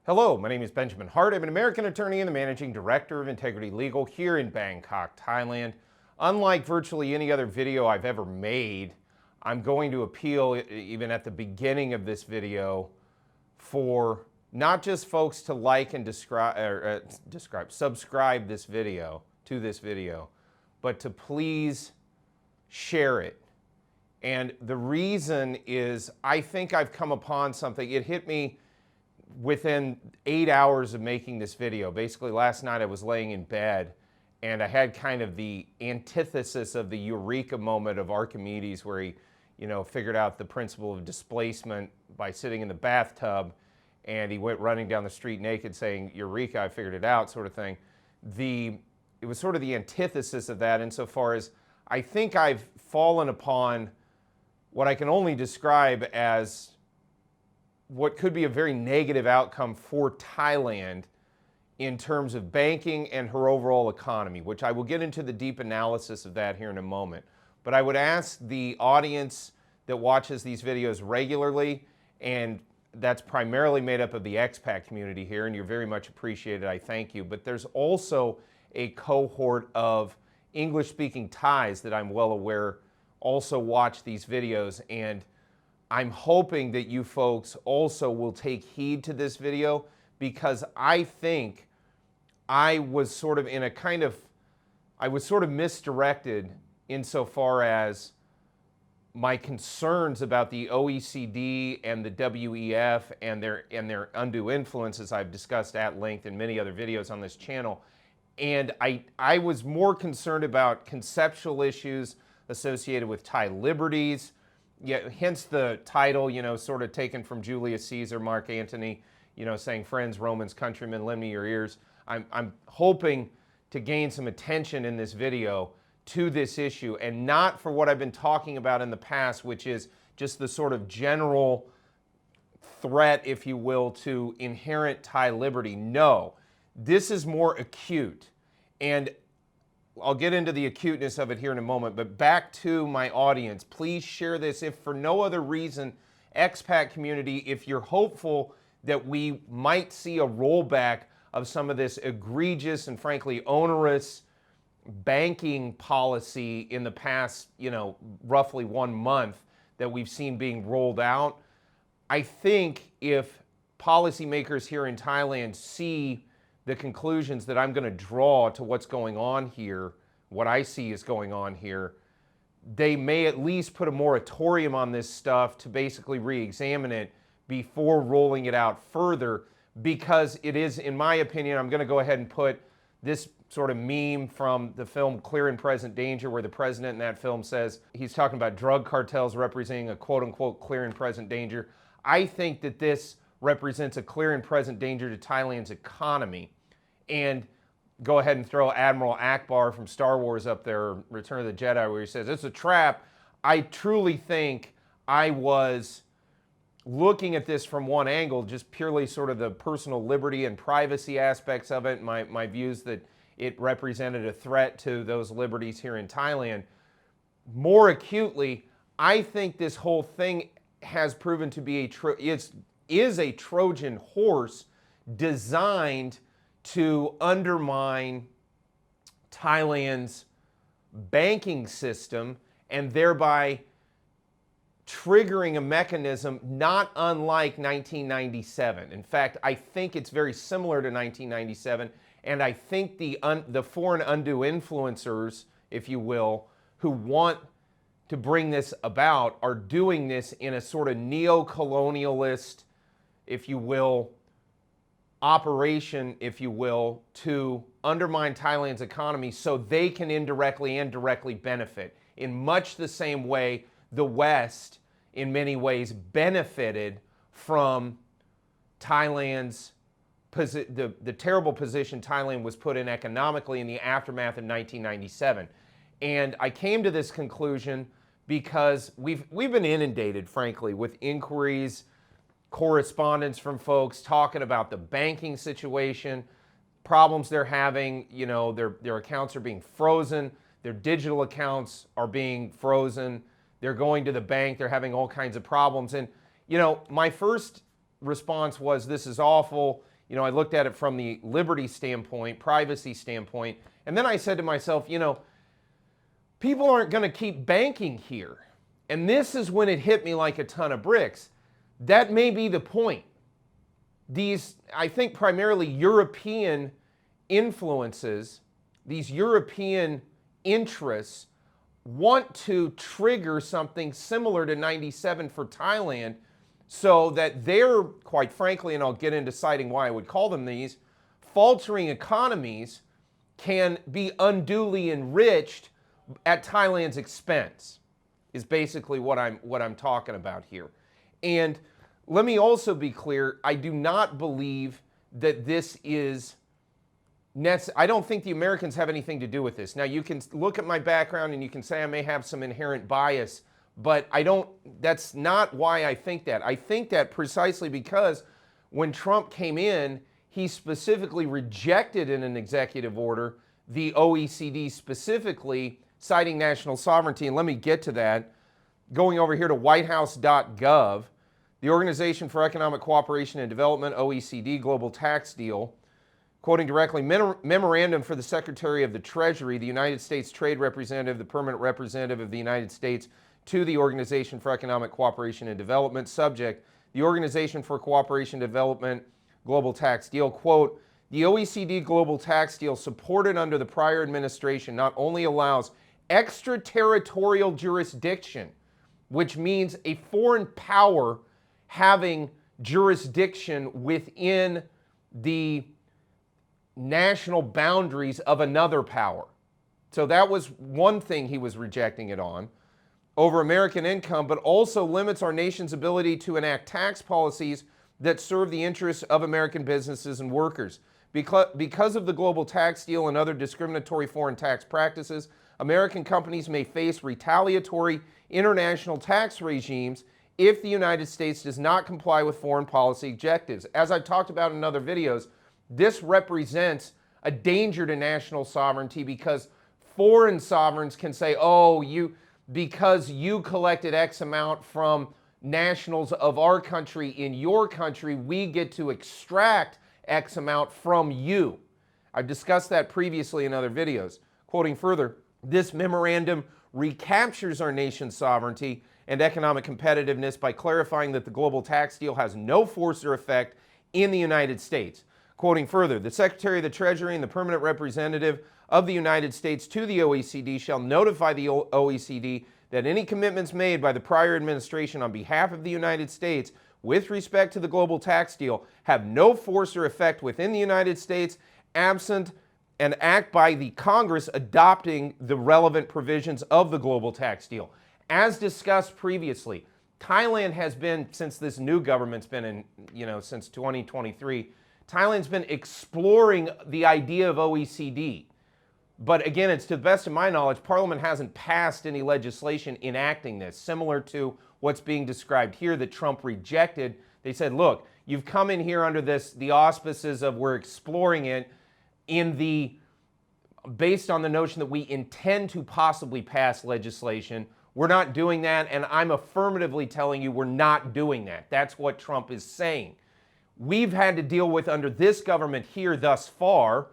Hello, my name is Benjamin Hart. I'm an American attorney and the managing director of Integrity Legal here in Bangkok, Thailand. Unlike virtually any other video I've ever made, I'm going to appeal, even at the beginning of this video, for not just folks to like and subscribe this video, but to please share it. And the reason is I think I've come upon something. It hit me within 8 hours of making this video. Basically, last night I was laying in bed and I had kind of the antithesis of the eureka moment of Archimedes, where he, figured out the principle of displacement by sitting in the bathtub, and he went running down the street naked saying, "Eureka, I figured it out," sort of thing. It was sort of the antithesis of that insofar as I think I've fallen upon what I can only describe as what could be a very negative outcome for Thailand in terms of banking and her overall economy, which I will get into the deep analysis of that here in a moment. But I would ask the audience that watches these videos regularly, and that's primarily made up of the expat community here, and you're very much appreciated, I thank you. But there's also a cohort of English-speaking Thais that I'm well aware also watch these videos, and I'm hoping that you folks also will take heed to this video, because I think I was sort of misdirected insofar as my concerns about the OECD and the WEF and their undue influence, as I've discussed at length in many other videos on this channel. And I was more concerned about conceptual issues associated with Thai liberties. Yeah, hence the title, sort of taken from Julius Caesar, Mark Antony, saying, "Friends, Romans, countrymen, lend me your ears." I'm hoping to gain some attention in this video to this issue, and not for what I've been talking about in the past, which is just the sort of general threat, if you will, to inherent Thai liberty. No, this is more acute, and I'll get into the acuteness of it here in a moment, but back to my audience. Please share this, if for no other reason, expat community, if you're hopeful that we might see a rollback of some of this egregious and frankly onerous banking policy in the past, roughly 1 month that we've seen being rolled out. I think if policymakers here in Thailand see the conclusions that I'm going to draw to what's going on here, what I see is going on here, they may at least put a moratorium on this stuff to basically re-examine it before rolling it out further, because it is, in my opinion, I'm going to go ahead and put this sort of meme from the film Clear and Present Danger, where the president in that film says he's talking about drug cartels representing a quote-unquote clear and present danger. I think that this represents a clear and present danger to Thailand's economy. And go ahead and throw Admiral Akbar from Star Wars up there, Return of the Jedi, where he says, "It's a trap." I truly think I was looking at this from one angle, just purely sort of the personal liberty and privacy aspects of it, my views that it represented a threat to those liberties here in Thailand. More acutely, I think this whole thing has proven to be is a Trojan horse designed to undermine Thailand's banking system, and thereby triggering a mechanism not unlike 1997. In fact, I think it's very similar to 1997, and I think the foreign undue influencers, if you will, who want to bring this about are doing this in a sort of neo-colonialist, if you will, operation, if you will, to undermine Thailand's economy so they can indirectly and directly benefit. In much the same way the West, in many ways, benefited from Thailand's the terrible position Thailand was put in economically in the aftermath of 1997. And I came to this conclusion because we've been inundated, frankly, with inquiries, correspondence from folks talking about the banking situation, problems they're having. Their accounts are being frozen, their digital accounts are being frozen, they're going to the bank, they're having all kinds of problems. And my first response was, this is awful. You know, I looked at it from the liberty standpoint, privacy standpoint, and then I said to myself, you know, people aren't going to keep banking here. And this is when it hit me like a ton of bricks. That may be the point. These, I think, primarily European influences, these European interests want to trigger something similar to 97 for Thailand so that they're, quite frankly, and I'll get into citing why I would call them these, faltering economies can be unduly enriched at Thailand's expense, is basically what I'm talking about here. And let me also be clear, I do not believe that this is I don't think the Americans have anything to do with this. Now, you can look at my background and you can say I may have some inherent bias, but that's not why I think that. I think that precisely because when Trump came in, he specifically rejected in an executive order the OECD specifically, citing national sovereignty. And let me get to that. Going over here to whitehouse.gov, the Organization for Economic Cooperation and Development, OECD, Global Tax Deal, quoting directly, memorandum for the Secretary of the Treasury, the United States Trade Representative, the Permanent Representative of the United States to the Organization for Economic Cooperation and Development, subject, the Organization for Cooperation and Development, Global Tax Deal, quote, the OECD Global Tax Deal supported under the prior administration not only allows extraterritorial jurisdiction, which means a foreign power having jurisdiction within the national boundaries of another power. So that was one thing he was rejecting it on, over American income, but also limits our nation's ability to enact tax policies that serve the interests of American businesses and workers. Because of the global tax deal and other discriminatory foreign tax practices, American companies may face retaliatory international tax regimes if the United States does not comply with foreign policy objectives. As I've talked about in other videos, this represents a danger to national sovereignty because foreign sovereigns can say, oh, because you collected X amount from nationals of our country in your country, we get to extract X amount from you. I've discussed that previously in other videos. Quoting further, this memorandum recaptures our nation's sovereignty and economic competitiveness by clarifying that the global tax deal has no force or effect in the United States. Quoting further, the Secretary of the Treasury and the Permanent Representative of the United States to the OECD shall notify the OECD that any commitments made by the prior administration on behalf of the United States with respect to the global tax deal have no force or effect within the United States, absent an act by the Congress adopting the relevant provisions of the global tax deal. As discussed previously, Thailand has been, since this new government's been in, since 2023, Thailand's been exploring the idea of OECD. But again, it's to the best of my knowledge, Parliament hasn't passed any legislation enacting this, similar to what's being described here that Trump rejected. They said, look, you've come in here under the auspices of we're exploring it based on the notion that we intend to possibly pass legislation. We're not doing that, and I'm affirmatively telling you we're not doing that. That's what Trump is saying. We've had to deal with, under this government here thus far,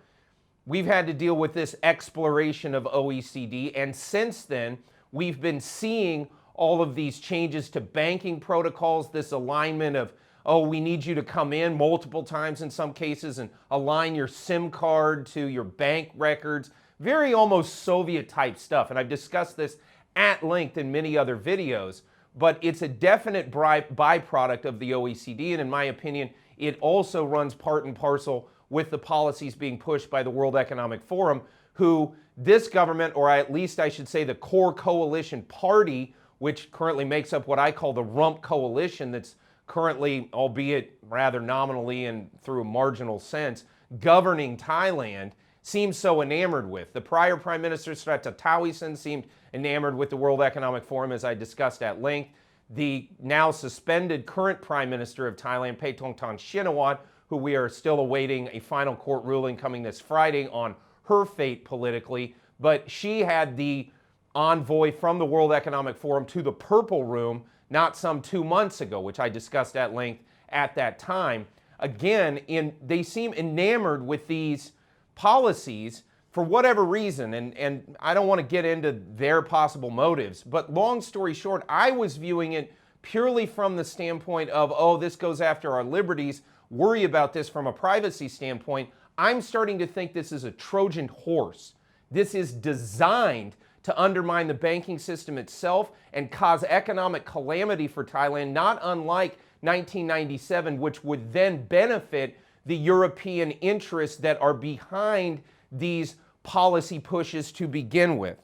we've had to deal with this exploration of OECD, and since then, we've been seeing all of these changes to banking protocols, this alignment of, oh, we need you to come in multiple times in some cases and align your SIM card to your bank records, very almost Soviet-type stuff, and I've discussed this at length in many other videos, but it's a definite byproduct of the OECD, and in my opinion, it also runs part and parcel with the policies being pushed by the World Economic Forum, who this government, or at least I should say the core coalition party, which currently makes up what I call the rump coalition that's currently, albeit rather nominally and through a marginal sense, governing Thailand, seems so enamored with. The prior Prime Minister, Srettha Thavisin, seemed enamored with the World Economic Forum, as I discussed at length. The now suspended current Prime Minister of Thailand, Paetongtarn Shinawatra, who we are still awaiting a final court ruling coming this Friday on her fate politically, but she had the envoy from the World Economic Forum to the Purple Room not some 2 months ago, which I discussed at length at that time. again, they seem enamored with these policies for whatever reason, and I don't want to get into their possible motives, but long story short, I was viewing it purely from the standpoint of, oh, this goes after our liberties, worry about this from a privacy standpoint. I'm starting to think this is a Trojan horse. This is designed to undermine the banking system itself and cause economic calamity for Thailand, not unlike 1997, which would then benefit the European interests that are behind these policy pushes to begin with.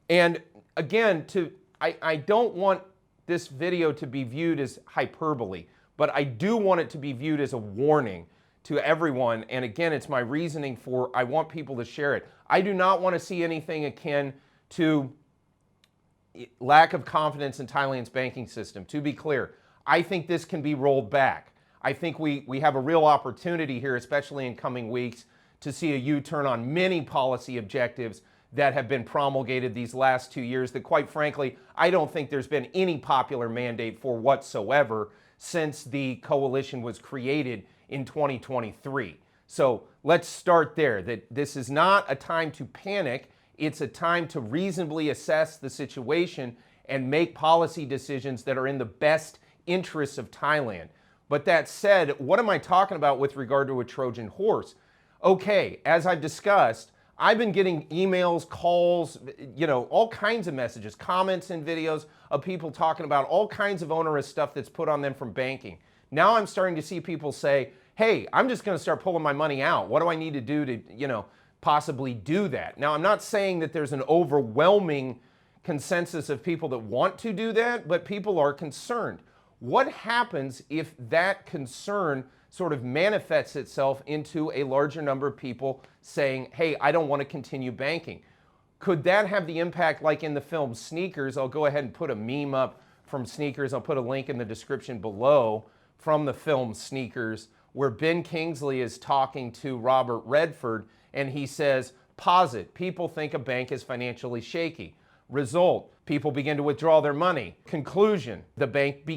And again, I don't want this video to be viewed as hyperbole, but I do want it to be viewed as a warning to everyone. And again, it's my reasoning for I want people to share it. I do not want to see anything akin to lack of confidence in Thailand's banking system. To be clear, I think this can be rolled back. I think we have a real opportunity here, especially in coming weeks, to see a U-turn on many policy objectives that have been promulgated these last 2 years that, quite frankly, I don't think there's been any popular mandate for whatsoever since the coalition was created in 2023. So let's start there, that this is not a time to panic. It's a time to reasonably assess the situation and make policy decisions that are in the best interests of Thailand. But that said, what am I talking about with regard to a Trojan horse? Okay, as I've discussed, I've been getting emails, calls, all kinds of messages, comments and videos of people talking about all kinds of onerous stuff that's put on them from banking. Now I'm starting to see people say, hey, I'm just going to start pulling my money out. What do I need to do to, possibly do that? Now, I'm not saying that there's an overwhelming consensus of people that want to do that, but people are concerned. What happens if that concern sort of manifests itself into a larger number of people saying, hey, I don't want to continue banking? Could that have the impact like in the film Sneakers? I'll go ahead and put a meme up from Sneakers. I'll put a link in the description below from the film Sneakers, where Ben Kingsley is talking to Robert Redford, and he says, posit, people think a bank is financially shaky. Result, people begin to withdraw their money. Conclusion, the bank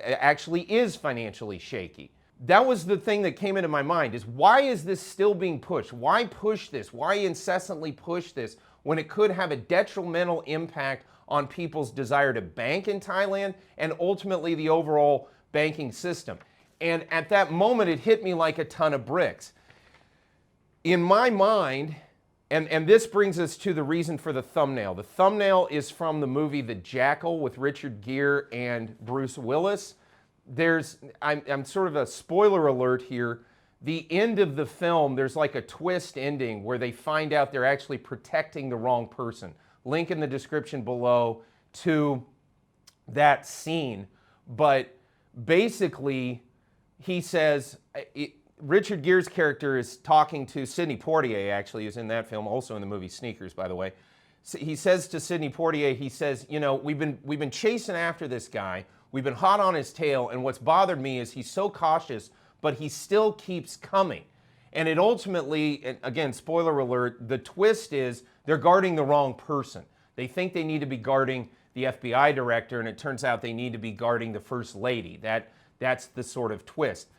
actually is financially shaky. That was the thing that came into my mind, is why is this still being pushed? Why push this? Why incessantly push this when it could have a detrimental impact on people's desire to bank in Thailand and ultimately the overall banking system? And at that moment, it hit me like a ton of bricks. In my mind, and this brings us to the reason for the thumbnail. The thumbnail is from the movie The Jackal with Richard Gere and Bruce Willis. I'm sort of a spoiler alert here. The end of the film, there's like a twist ending where they find out they're actually protecting the wrong person. Link in the description below to that scene. But basically, he says, Richard Gere's character is talking to Sidney Poitier, actually, who's in that film, also in the movie Sneakers, by the way. So he says to Sidney Poitier, he says, we've been chasing after this guy. We've been hot on his tail, and what's bothered me is he's so cautious, but he still keeps coming. And it ultimately, again, spoiler alert, the twist is they're guarding the wrong person. They think they need to be guarding the FBI director, and it turns out they need to be guarding the First Lady. That's the sort of twist.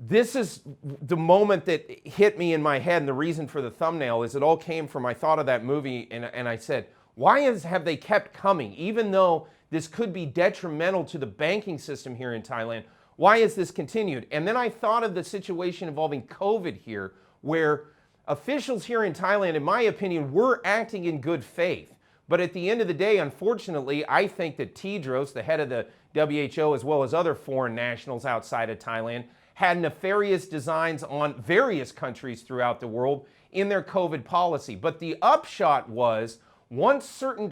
This is the moment that hit me in my head, and the reason for the thumbnail is it all came from, I thought of that movie, and I said, why have they kept coming? Even though this could be detrimental to the banking system here in Thailand, why has this continued? And then I thought of the situation involving COVID here, where officials here in Thailand, in my opinion, were acting in good faith. But at the end of the day, unfortunately, I think that Tedros, the head of the WHO, as well as other foreign nationals outside of Thailand, had nefarious designs on various countries throughout the world in their COVID policy. But the upshot was, once certain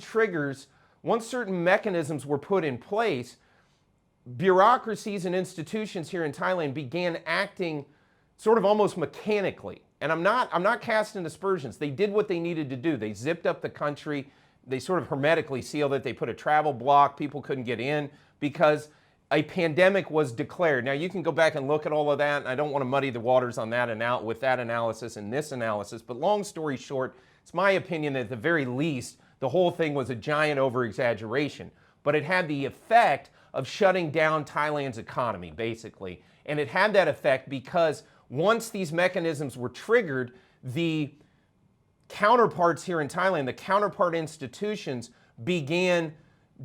mechanisms were put in place, bureaucracies and institutions here in Thailand began acting sort of almost mechanically. And I'm not casting aspersions. They did what they needed to do. They zipped up the country. They sort of hermetically sealed it. They put a travel block. People couldn't get in because a pandemic was declared. Now, you can go back and look at all of that, and I don't want to muddy the waters on that with that analysis and this analysis, but long story short, it's my opinion that at the very least, the whole thing was a giant over-exaggeration. But it had the effect of shutting down Thailand's economy, basically. And it had that effect because once these mechanisms were triggered, the counterparts here in Thailand, the counterpart institutions, began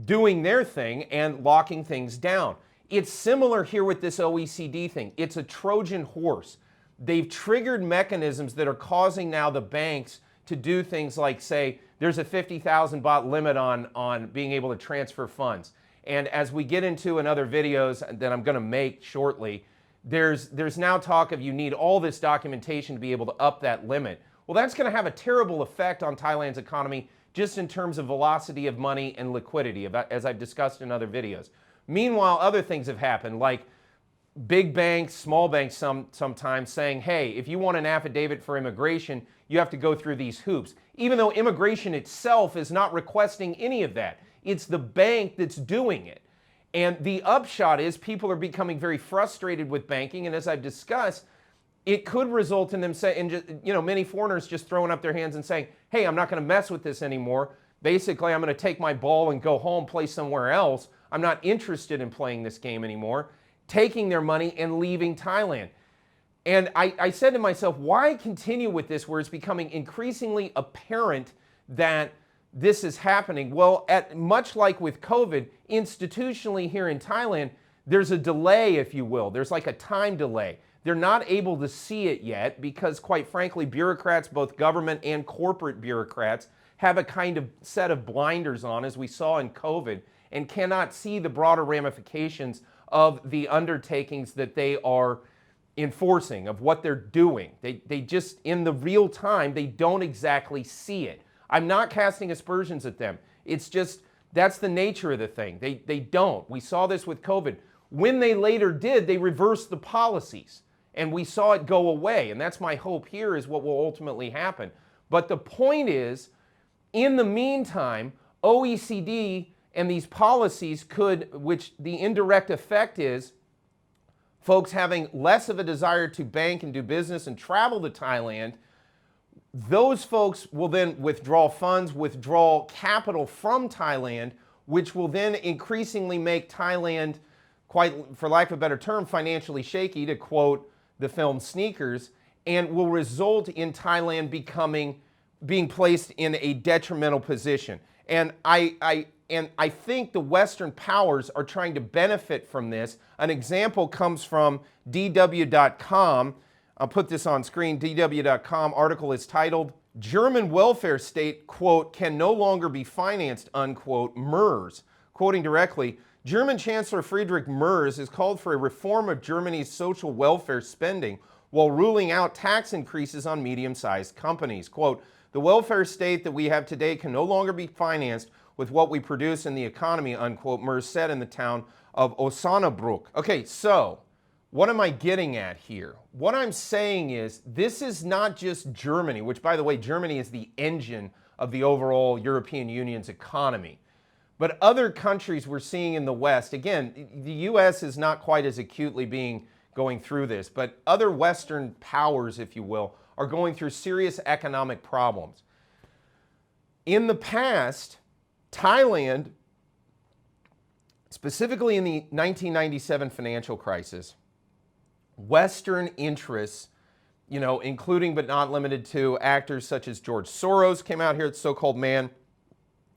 doing their thing and locking things down. It's similar here with this OECD thing. It's a Trojan horse. They've triggered mechanisms that are causing now the banks to do things like say, there's a 50,000 baht limit on being able to transfer funds. And as we get into in other videos that I'm going to make shortly, there's now talk of you need all this documentation to be able to up that limit. Well, that's going to have a terrible effect on Thailand's economy just in terms of velocity of money and liquidity, as I've discussed in other videos. Meanwhile, other things have happened, like big banks, small banks sometimes saying, hey, if you want an affidavit for immigration, you have to go through these hoops. Even though immigration itself is not requesting any of that. It's the bank that's doing it. And the upshot is people are becoming very frustrated with banking, and as I've discussed, it could result in them saying, many foreigners just throwing up their hands and saying, hey, I'm not going to mess with this anymore. Basically, I'm going to take my ball and go home, play somewhere else. I'm not interested in playing this game anymore. Taking their money and leaving Thailand. And I said to myself, why continue with this where it's becoming increasingly apparent that this is happening? Well, much like with COVID, institutionally here in Thailand, there's a delay, if you will. There's like a time delay. They're not able to see it yet because, quite frankly, bureaucrats, both government and corporate bureaucrats, have a kind of set of blinders on, as we saw in COVID, and cannot see the broader ramifications of the undertakings that they are enforcing, of what they're doing. They just, in the real time, they don't exactly see it. I'm not casting aspersions at them. It's just, that's the nature of the thing. They don't. We saw this with COVID. When they later did, they reversed the policies. And we saw it go away. And that's my hope here is what will ultimately happen. But the point is, in the meantime, OECD and these policies could, which the indirect effect is, folks having less of a desire to bank and do business and travel to Thailand, those folks will then withdraw funds, withdraw capital from Thailand, which will then increasingly make Thailand, quite, for lack of a better term, financially shaky, to quote the film Sneakers, and will result in Thailand being placed in a detrimental position. And I think the Western powers are trying to benefit from this. An example comes from DW.com. I'll put this on screen. DW.com article is titled, German welfare state, quote, can no longer be financed, unquote, MERS. Quoting directly, German Chancellor Friedrich Merz has called for a reform of Germany's social welfare spending while ruling out tax increases on medium-sized companies. Quote, the welfare state that we have today can no longer be financed with what we produce in the economy, unquote, Merz said in the town of Osnabrück. Okay, so what am I getting at here? What I'm saying is this is not just Germany, which, by the way, Germany is the engine of the overall European Union's economy. But other countries we're seeing in the West, again, the U.S. is not quite as acutely going through this, but other Western powers, if you will, are going through serious economic problems. In the past, Thailand, specifically in the 1997 financial crisis, Western interests, including but not limited to actors such as George Soros came out here, the so-called man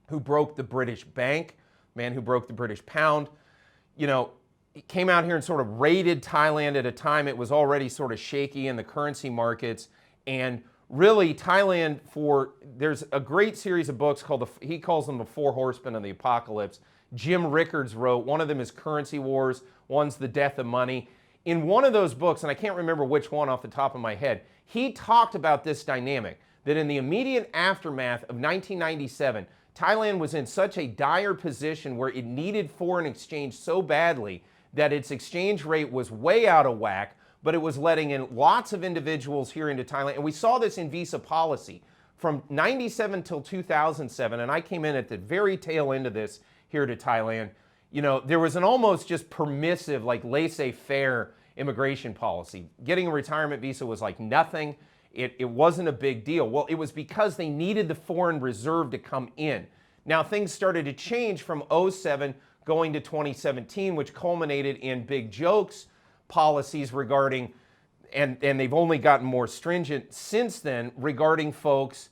who broke the British bank, man who broke the British pound, he came out here and sort of raided Thailand at a time it was already sort of shaky in the currency markets. And really Thailand, there's a great series of books called, he calls them the Four Horsemen of the Apocalypse. Jim Rickards wrote, one of them is Currency Wars, one's The Death of Money. In one of those books, and I can't remember which one off the top of my head, he talked about this dynamic, that in the immediate aftermath of 1997, Thailand was in such a dire position where it needed foreign exchange so badly that its exchange rate was way out of whack, but it was letting in lots of individuals here into Thailand. And we saw this in visa policy from 97 till 2007, and I came in at the very tail end of this here to Thailand. There was an almost just permissive, like laissez-faire immigration policy. Getting a retirement visa was like nothing. It wasn't a big deal. Well, it was because they needed the foreign reserve to come in. Now things started to change from '07 going to 2017, which culminated in big jokes policies regarding, and they've only gotten more stringent since then, regarding folks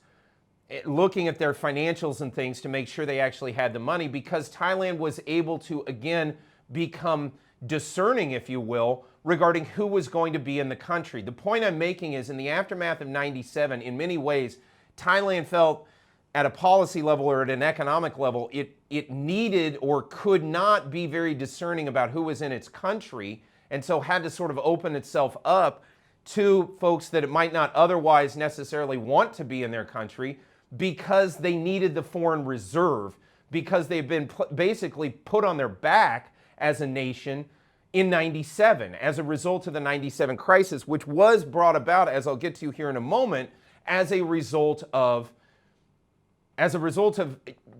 looking at their financials and things to make sure they actually had the money, because Thailand was able to, again, become discerning, if you will, regarding who was going to be in the country. The point I'm making is, in the aftermath of '97, in many ways, Thailand felt at a policy level or at an economic level, it needed or could not be very discerning about who was in its country, and so had to sort of open itself up to folks that it might not otherwise necessarily want to be in their country, because they needed the foreign reserve, because they've been basically put on their back as a nation in '97 as a result of the '97 crisis, which was brought about, as I'll get to here in a moment, as a result of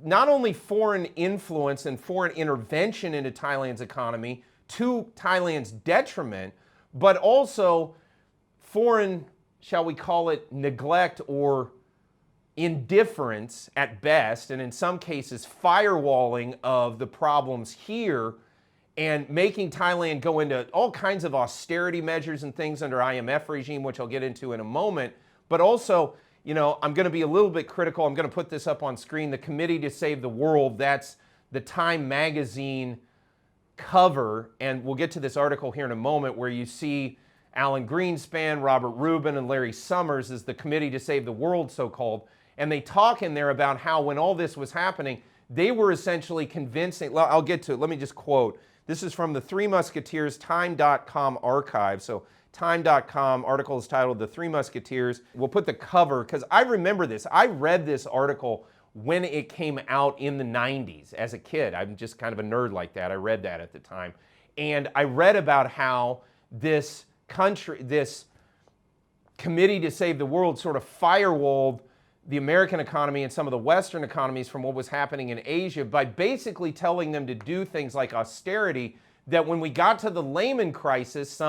not only foreign influence and foreign intervention into Thailand's economy to Thailand's detriment, but also foreign, shall we call it, neglect or indifference at best, and in some cases firewalling of the problems here, and making Thailand go into all kinds of austerity measures and things under IMF regime, which I'll get into in a moment. But also, I'm going to be a little bit critical. I'm going to put this up on screen. The Committee to Save the World, that's the Time magazine cover, and we'll get to this article here in a moment, where you see Alan Greenspan, Robert Rubin, and Larry Summers as the Committee to Save the World, so-called. And they talk in there about how when all this was happening, they were essentially convincing, I'll get to it, let me just quote. This is from the Three Musketeers Time.com archive. So Time.com article is titled The Three Musketeers. We'll put the cover, because I remember this. I read this article when it came out in the '90s as a kid. I'm just kind of a nerd like that. I read that at the time. And I read about how this Committee to Save the World sort of firewalled the American economy and some of the Western economies from what was happening in Asia by basically telling them to do things like austerity, that when we got to the Lehman crisis,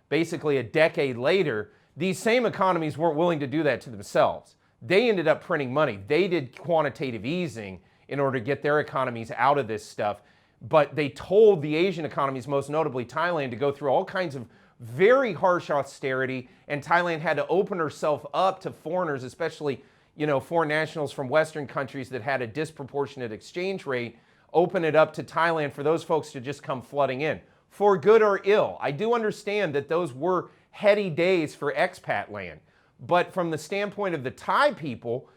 basically a decade later, these same economies weren't willing to do that to themselves. They ended up printing money. They did quantitative easing in order to get their economies out of this stuff. But they told the Asian economies, most notably Thailand, to go through all kinds of very harsh austerity, and Thailand had to open herself up to foreigners, especially foreign nationals from Western countries that had a disproportionate exchange rate, open it up to Thailand for those folks to just come flooding in. For good or ill. I do understand that those were heady days for expat land. But from the standpoint of the Thai people,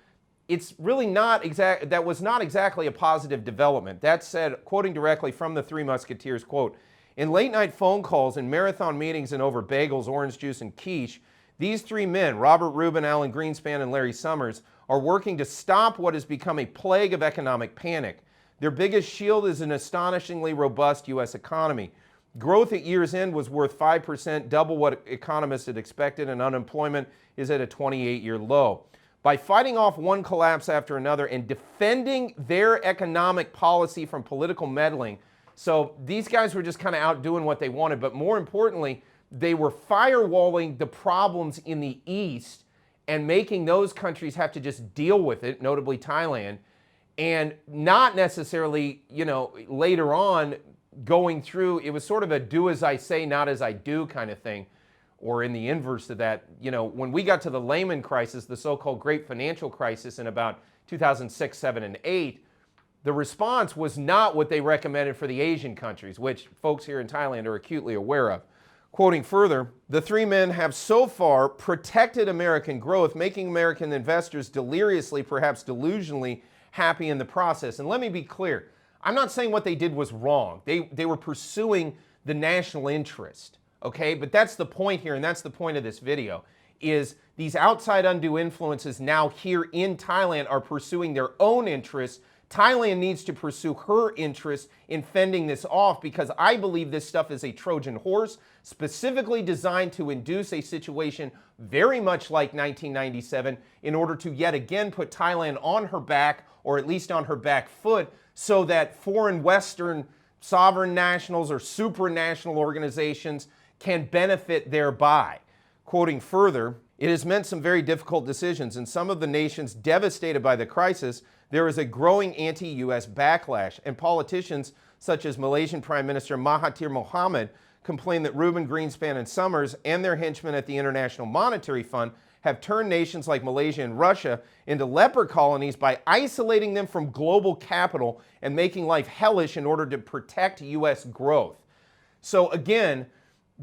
it's really that was not exactly a positive development. That said, quoting directly from the Three Musketeers, quote, "In late night phone calls and marathon meetings and over bagels, orange juice, and quiche, these three men, Robert Rubin, Alan Greenspan, and Larry Summers, are working to stop what has become a plague of economic panic. Their biggest shield is an astonishingly robust U.S. economy. Growth at year's end was worth 5%, double what economists had expected, and unemployment is at a 28-year low. By fighting off one collapse after another and defending their economic policy from political meddling," so these guys were just kind of out doing what they wanted, but more importantly, they were firewalling the problems in the East and making those countries have to just deal with it, notably Thailand, and not necessarily, later on going through, it was sort of a do as I say, not as I do kind of thing, or in the inverse of that. When we got to the Lehman crisis, the so-called great financial crisis in about 2006, 7, and 8, the response was not what they recommended for the Asian countries, which folks here in Thailand are acutely aware of. Quoting further, "The three men have so far protected American growth, making American investors deliriously, perhaps delusionally, happy in the process." And let me be clear, I'm not saying what they did was wrong. They were pursuing the national interest, okay? But that's the point here, and that's the point of this video, is these outside undue influences now here in Thailand are pursuing their own interests. Thailand needs to pursue her interests in fending this off, because I believe this stuff is a Trojan horse specifically designed to induce a situation very much like 1997 in order to yet again put Thailand on her back, or at least on her back foot, so that foreign Western sovereign nationals or supranational organizations can benefit thereby. Quoting further, It has meant some very difficult decisions. In some of the nations devastated by the crisis, there is a growing anti-US backlash, and politicians such as Malaysian Prime Minister Mahathir Mohamad complain that Reuben Greenspan and Summers and their henchmen at the International Monetary Fund have turned nations like Malaysia and Russia into leper colonies by isolating them from global capital and making life hellish in order to protect US growth. So again,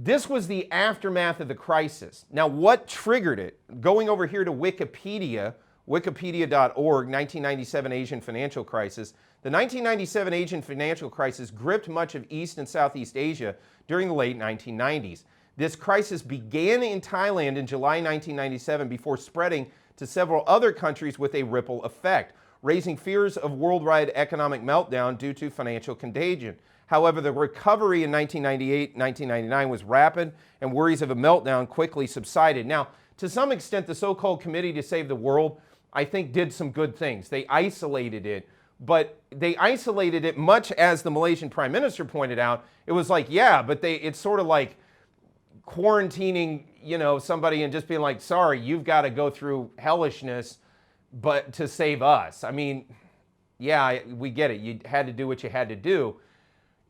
this was the aftermath of the crisis. Now, what triggered it? Going over here to Wikipedia, wikipedia.org, 1997 Asian financial crisis. The 1997 Asian financial crisis gripped much of East and Southeast Asia during the late 1990s. This crisis began in Thailand in July 1997 before spreading to several other countries with a ripple effect, raising fears of worldwide economic meltdown due to financial contagion. However, the recovery in 1998-1999 was rapid, and worries of a meltdown quickly subsided. Now, to some extent, the so-called Committee to Save the World, I think, did some good things. They isolated it, but they isolated it much as the Malaysian Prime Minister pointed out. It was like, yeah, but it's sort of like quarantining, somebody and just being like, sorry, you've got to go through hellishness, but to save us. I mean, yeah, we get it. You had to do what you had to do.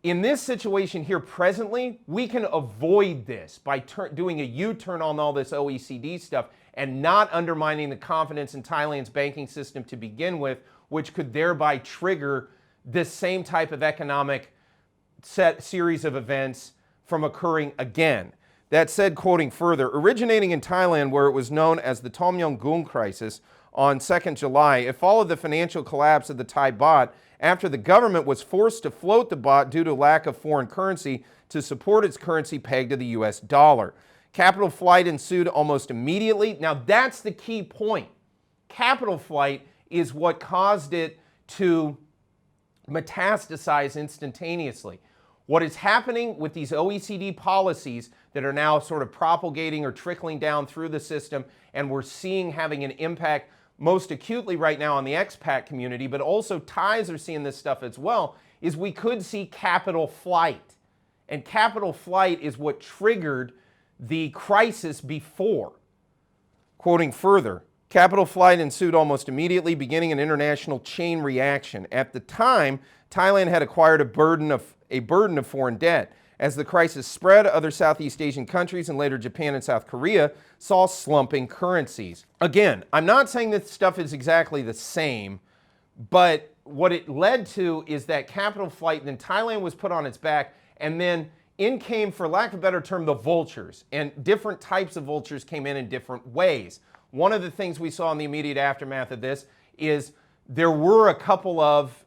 In this situation here presently, we can avoid this by doing a U-turn on all this OECD stuff and not undermining the confidence in Thailand's banking system to begin with, which could thereby trigger this same type of economic series of events from occurring again. That said, quoting further, originating in Thailand where it was known as the Tom Yum Goong crisis on 2nd July, it followed the financial collapse of the Thai baht after the government was forced to float the baht due to lack of foreign currency to support its currency pegged to the US dollar. Capital flight ensued almost immediately. Now that's the key point. Capital flight is what caused it to metastasize instantaneously. What is happening with these OECD policies that are now sort of propagating or trickling down through the system, and we're seeing having an impact most acutely right now on the expat community, but also Thais are seeing this stuff as well, is we could see capital flight. And capital flight is what triggered the crisis before. Quoting further, capital flight ensued almost immediately, beginning an international chain reaction. At the time, Thailand had acquired a burden of foreign debt. As the crisis spread, other Southeast Asian countries and later Japan and South Korea saw slumping currencies. Again, I'm not saying this stuff is exactly the same, but what it led to is that capital flight, then Thailand was put on its back, and then in came, for lack of a better term, the vultures. And different types of vultures came in different ways. One of the things we saw in the immediate aftermath of this is there were a couple of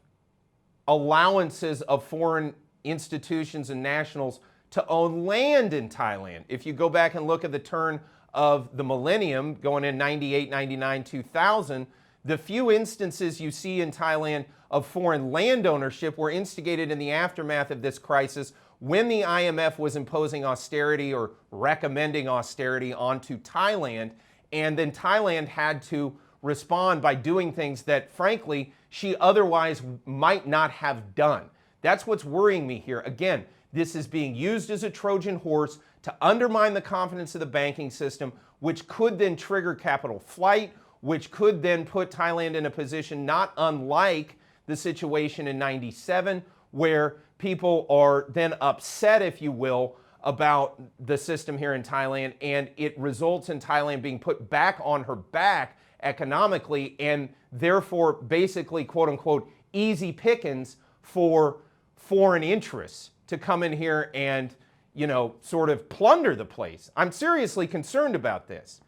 allowances of foreign institutions and nationals to own land in Thailand. If you go back and look at the turn of the millennium, going in 98, 99, 2000, the few instances you see in Thailand of foreign land ownership were instigated in the aftermath of this crisis when the IMF was imposing austerity or recommending austerity onto Thailand, and then Thailand had to respond by doing things that, frankly, she otherwise might not have done. That's what's worrying me here. Again, this is being used as a Trojan horse to undermine the confidence of the banking system, which could then trigger capital flight, which could then put Thailand in a position not unlike the situation in 97, where people are then upset, if you will, about the system here in Thailand, and it results in Thailand being put back on her back economically, and therefore basically, quote unquote, easy pickings for foreign interests to come in here and, sort of plunder the place. I'm seriously concerned about this.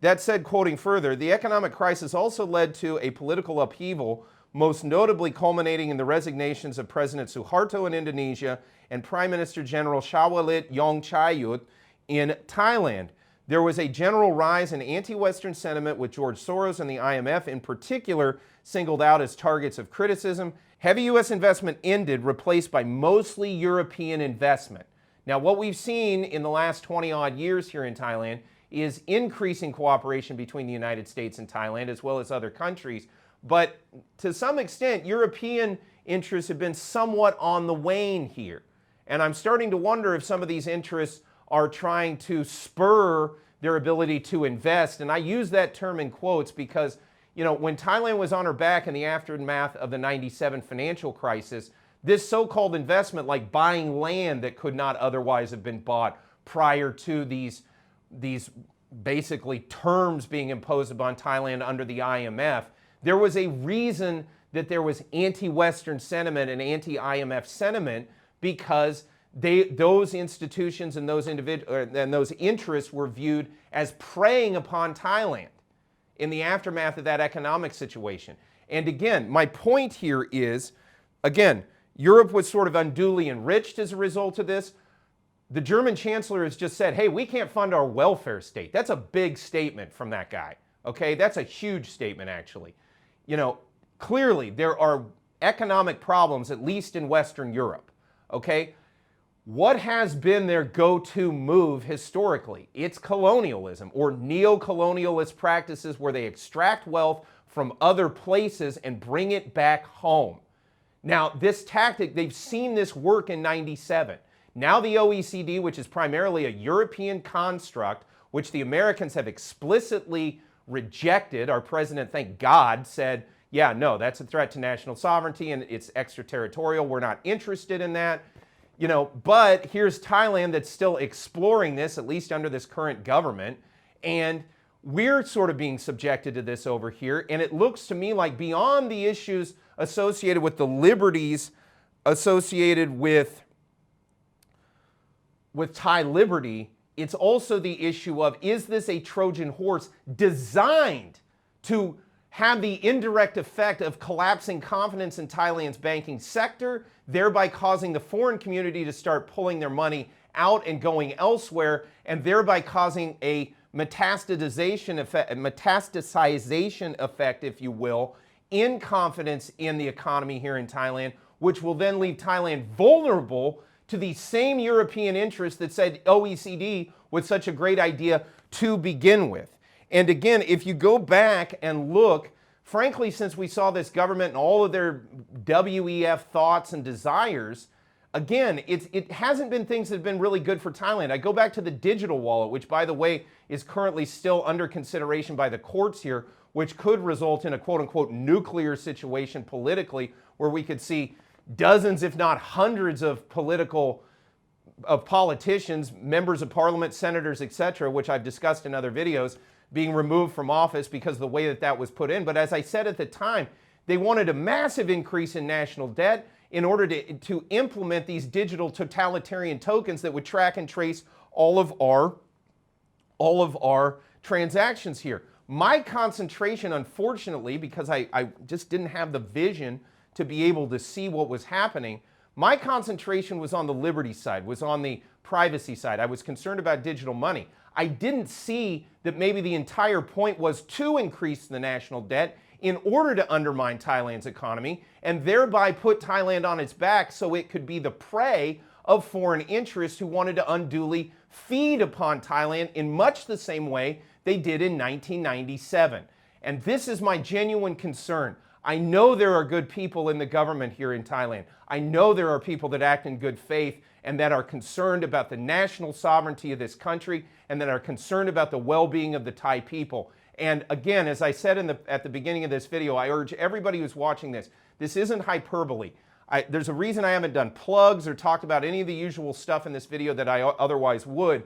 That said, quoting further, the economic crisis also led to a political upheaval, most notably culminating in the resignations of President Suharto in Indonesia and Prime Minister General Shawalit Yongchayut in Thailand. There was a general rise in anti-Western sentiment, with George Soros and the IMF in particular singled out as targets of criticism. Heavy U.S. investment ended, replaced by mostly European investment. Now, what we've seen in the last 20-odd years here in Thailand is increasing cooperation between the United States and Thailand, as well as other countries. But to some extent, European interests have been somewhat on the wane here. And I'm starting to wonder if some of these interests are trying to spur their ability to invest. And I use that term in quotes because, you know, when Thailand was on her back in the aftermath of the 97 financial crisis, this so-called investment, like buying land that could not otherwise have been bought prior to these basically terms being imposed upon Thailand under the IMF, there was a reason that there was anti-Western sentiment and anti-IMF sentiment, because those institutions and those those interests were viewed as preying upon Thailand in the aftermath of that economic situation. And again, my point here is, again, Europe was sort of unduly enriched as a result of this. The German chancellor has just said, hey, we can't fund our welfare state. That's a big statement from that guy, okay? That's a huge statement, actually. You know, clearly there are economic problems, at least in Western Europe, okay? What has been their go-to move historically? It's colonialism or neo-colonialist practices where they extract wealth from other places and bring it back home. Now, this tactic, they've seen this work in 97. Now the OECD, which is primarily a European construct, which the Americans have explicitly rejected, our president, thank God, said, yeah, no, that's a threat to national sovereignty and it's extraterritorial. We're not interested in that. You know, but here's Thailand that's still exploring this, at least under this current government, and we're sort of being subjected to this over here, and it looks to me like beyond the issues associated with the liberties associated with Thai liberty, it's also the issue of, is this a Trojan horse designed to have the indirect effect of collapsing confidence in Thailand's banking sector, thereby causing the foreign community to start pulling their money out and going elsewhere, and thereby causing a metastasization effect, if you will, in confidence in the economy here in Thailand, which will then leave Thailand vulnerable to the same European interests that said OECD was such a great idea to begin with. And again, if you go back and look, frankly, since we saw this government and all of their WEF thoughts and desires, again, it hasn't been things that have been really good for Thailand. I go back to the digital wallet, which, by the way, is currently still under consideration by the courts here, which could result in a quote-unquote nuclear situation politically, where we could see dozens, if not hundreds, of politicians, members of parliament, senators, etc., which I've discussed in other videos, being removed from office because of the way that that was put in. But as I said at the time, they wanted a massive increase in national debt in order to implement these digital totalitarian tokens that would track and trace all of our transactions here. My concentration, unfortunately, because I just didn't have the vision to be able to see what was happening, my concentration was on the liberty side, was on the privacy side. I was concerned about digital money. I didn't see that maybe the entire point was to increase the national debt in order to undermine Thailand's economy and thereby put Thailand on its back so it could be the prey of foreign interests who wanted to unduly feed upon Thailand in much the same way they did in 1997. And this is my genuine concern. I know there are good people in the government here in Thailand. I know there are people that act in good faith and that are concerned about the national sovereignty of this country and that are concerned about the well-being of the Thai people. And again, as I said at the beginning of this video, I urge everybody who's watching this, this isn't hyperbole. There's a reason I haven't done plugs or talked about any of the usual stuff in this video that I otherwise would.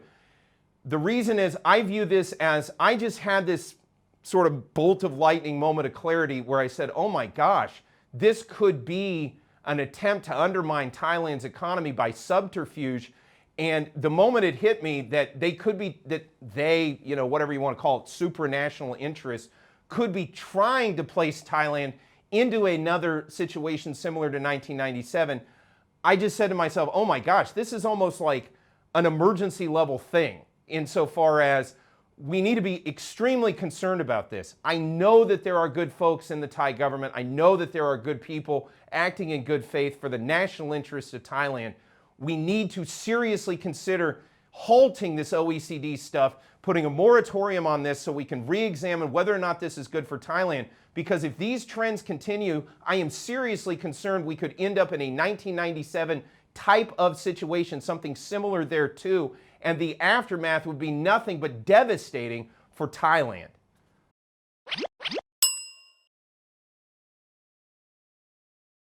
The reason is I view this as, I just had this sort of bolt of lightning moment of clarity where I said, oh my gosh, this could be an attempt to undermine Thailand's economy by subterfuge. And the moment it hit me that they could be, that they, you know, whatever you want to call it, supranational interests, could be trying to place Thailand into another situation similar to 1997, I just said to myself, oh my gosh, this is almost like an emergency level thing insofar as we need to be extremely concerned about this. I know that there are good folks in the Thai government. I know that there are good people acting in good faith for the national interests of Thailand. We need to seriously consider halting this OECD stuff, putting a moratorium on this so we can re-examine whether or not this is good for Thailand. Because if these trends continue, I am seriously concerned we could end up in a 1997 type of situation, something similar there too. and the aftermath would be nothing but devastating for Thailand.